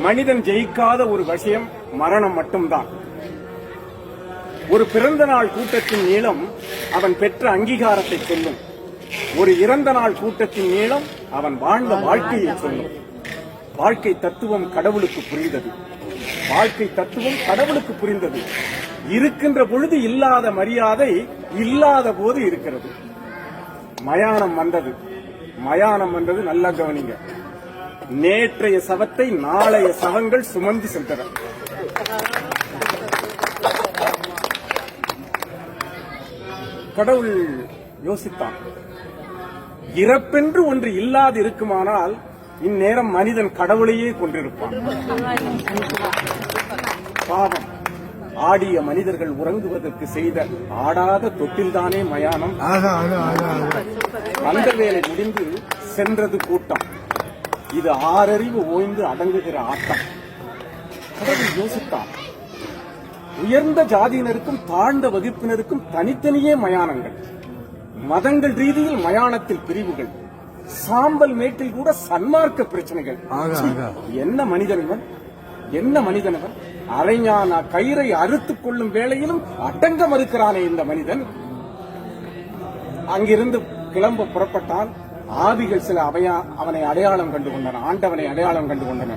மனிதன் ஜெயிக்காத ஒரு விஷயம் மரணம் மட்டும்தான். ஒரு பிறந்த நாள் கூட்டத்தின் நீளம் அவன் பெற்ற அங்கீகாரத்தை சொல்லும். ஒரு இறந்த நாள் கூட்டத்தின் நீளம் அவன் வாழ்ந்த வாழ்க்கையை சொல்லும். வாழ்க்கை தத்துவம் கடவுளுக்கு புரிந்தது. வாழ்க்கை தத்துவம் கடவுளுக்கு புரிந்தது. இருக்கின்ற பொழுது இல்லாத மரியாதை இல்லாத போது இருக்கிறது. மயானம் வந்தது. மயானம் வந்தது, நல்லா கவனிங்க. நேற்றைய சவத்தை நாளைய சவங்கள் சுமந்து சென்றன. கடவுள் யோசித்தான், இறப்பென்று ஒன்று இல்லாது இருக்குமானால் இந்நேரம் மனிதன் கடவுளையே கொண்டிருப்பான். பாவம், ஆடிய மனிதர்கள் உறங்குவதற்கு செய்த ஆடாத தொட்டில்தானே மயானம். அந்த வேலை முடிந்து சென்றது கூட்டம். இது ஆறறிவு ஓய்ந்து அடங்குகிற ஆட்டம். கடவுள் யோசித்தான், உயர்ந்த ஜாதியினருக்கும் தாழ்ந்த வகுப்பினருக்கும் தனித்தனியே மயானங்கள். மதங்கள் ரீதியில் மயானத்தில் பிரிவுகள். சாம்பல் மேட்டில் கூட சன்மார்க்க பிரச்சனைகள். என்ன மனிதனவன், என்ன மனிதனவன்! அரைஞான கயிறை அறுத்துக் கொள்ளும் வேளையிலும் அடங்க மறுக்கிறானே இந்த மனிதன். அங்கிருந்து கிளம்ப புறப்பட்டான். ஆவிகள் சில அவனை அடையாளம் கண்டு கொண்டன. ஆண்டவனை அடையாளம் கண்டு கொண்டன.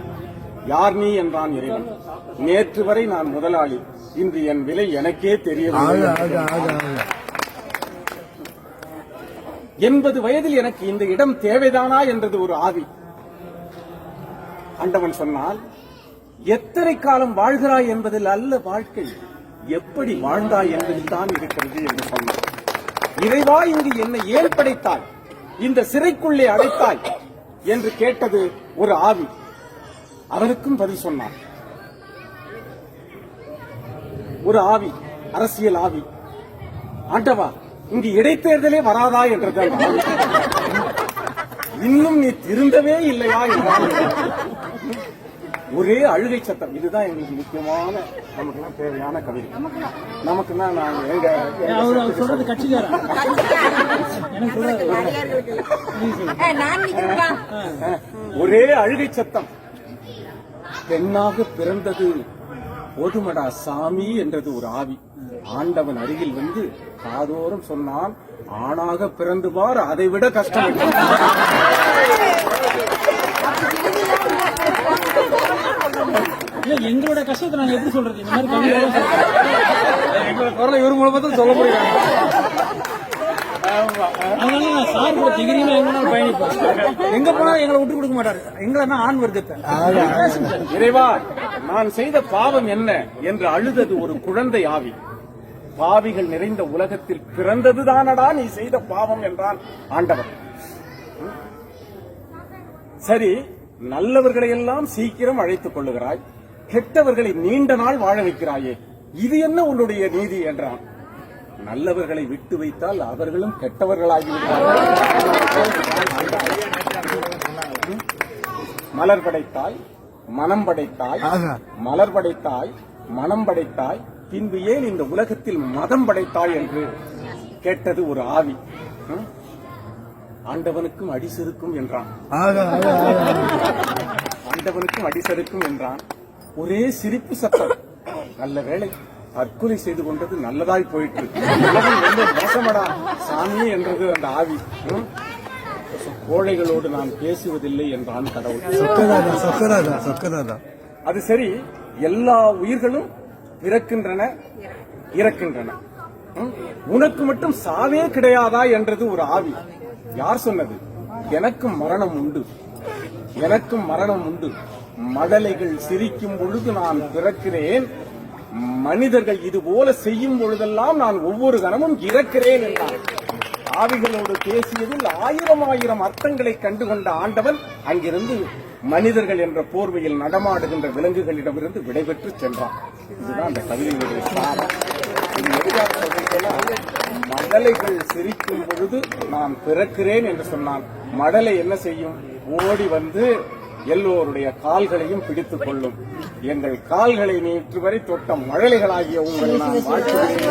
யார் நீ என்றான் இறைவன். நேற்று வரை நான் முதலாளி, இன்று என் விலை எனக்கே தெரியவில்லை. 80 வயதில் எனக்கு இந்த இடம் தேவைதானா என்றது ஒரு ஆவி. ஆண்டவன் சொன்னால், எத்தனை காலம் வாழ்கிறாய் என்பதில் அல்ல வாழ்க்கை, எப்படி வாழ்ந்தாய் என்பதில் தான் இருக்கிறது என்று சொன்னார். இறைவா, இங்கு என்னை ஏன் படைத்தாய், இந்த சிறைக்குள்ளே அடைத்தாய் என்று கேட்டது ஒரு ஆவி. அவனுக்கும் பதில் சொன்னான் ஒரு ஆவி, அரசியல் ஆவி. ஆண்டவா, இங்கு இடைத்தேர்தலே வராதா என்றது. இன்னும் நீ திருந்தவே இல்லையா என்றால் ஒரே அழுகை சத்தம். இதுதான் எங்களுக்கு முக்கியமான, நமக்கு தேவையான கவிதை. நமக்குன்னா நாங்க எங்க சொல்றது கட்சிக்காரன் ஒரே அழுகை சத்தம். பெண்ணாக பிறந்தது போதுமடா சாமி என்றது ஒரு ஆவி. ஆண்டவன் அருகில் வந்து காதோறும் சொன்னான், ஆணாக பிறந்து பார், அதை விட கஷ்டம். எங்களோட கஷ்டத்தை நாங்க எப்படி சொல்றது? இந்த மாதிரி எங்களோட குரலை இவர் மூலமா தான் சொல்ல முடியும். அதனால நான் சார் கூட திகிரியில எங்கனாலும் பயணிப்பேன். எங்க போனாலும் எங்களை விட்டு கொடுக்க மாட்டாரு. எங்களை ஆண் வர்க்கத்தை. இறைவா, நான் செய்த பாவம் என்ன என்று அழுதது ஒரு குழந்தை ஆவி. பாவிகள் நிறைந்த உலகத்தில் பிறந்ததுதானடா நீ செய்த பாவம் என்றான் ஆண்டவர். சரி, நல்லவர்களை எல்லாம் சீக்கிரம் அழைத்துக் கொள்ளுகிறாய், கெட்டவர்களை நீண்ட நாள் வாழ வைக்கிறாயே, இது என்ன உன்னுடைய நீதி என்றான். நல்லவர்களை விட்டு வைத்தால் அவர்களும் கெட்டவர்களாகிவிட்டார்கள். மலர் படைத்தாய், மனம் படைத்தாய், மலர் படைத்தாய், மனம் படைத்தாய், பின்பு ஏன் இந்த உலகத்தில் மதம் படைத்தாய் என்று கேட்டது ஒரு ஆவி. ஆண்டவனுக்கும் அடிசெருக்கும் என்றான். ஆண்டவனுக்கும் அடிசெருக்கும் என்றான். ஒரே சிரிப்பு சத்தம். நல்ல வேளை, தற்கொலை செய்து கொண்டது நல்லதாய் போயிட்டு. மோசமடா சாமி என்றது அந்த ஆவி. கோழைகளோடு நான் பேசுவதில்லை என்றான் கடவுள். அது சரி, எல்லா உயிர்களும் பிறக்கின்றன, இறக்கின்றன, உனக்கு மட்டும் சாவே கிடையாதா என்றது ஒரு ஆவி. யார் சொன்னது? எனக்கும் மரணம் உண்டு, எனக்கும் மரணம் உண்டு. மடலைகள் சிரிக்கும் பொழுது நான் பிறக்கிறேன், மனிதர்கள் இதுபோல செய்யும் பொழுதெல்லாம் நான் ஒவ்வொரு கணமும் இறக்கிறேன் என்றான். ஆவிகளோடு பேசியதில் ஆயிரம் அர்த்தங்களை கண்டுகொண்ட ஆண்டவன் அங்கிருந்து மனிதர்கள் என்ற போர்வையில் நடமாடுகின்ற விலங்குகளிடமிருந்து விடைபெற்று சென்றான். இதுதான் அந்த கவிதையுடைய சாரம். மடலைகள் சிரிக்கும் பொழுது நான் பிறக்கிறேன் என்று சொன்னான். மடலை என்ன செய்யும்? ஓடி வந்து எல்லோருடைய கால்களையும் பிடித்துக் கொள்ளும். எங்கள் கால்களை நேற்று வரை தொட்ட மழலைகளாகிய உங்களை நான் வாழ்த்துகிறேன்.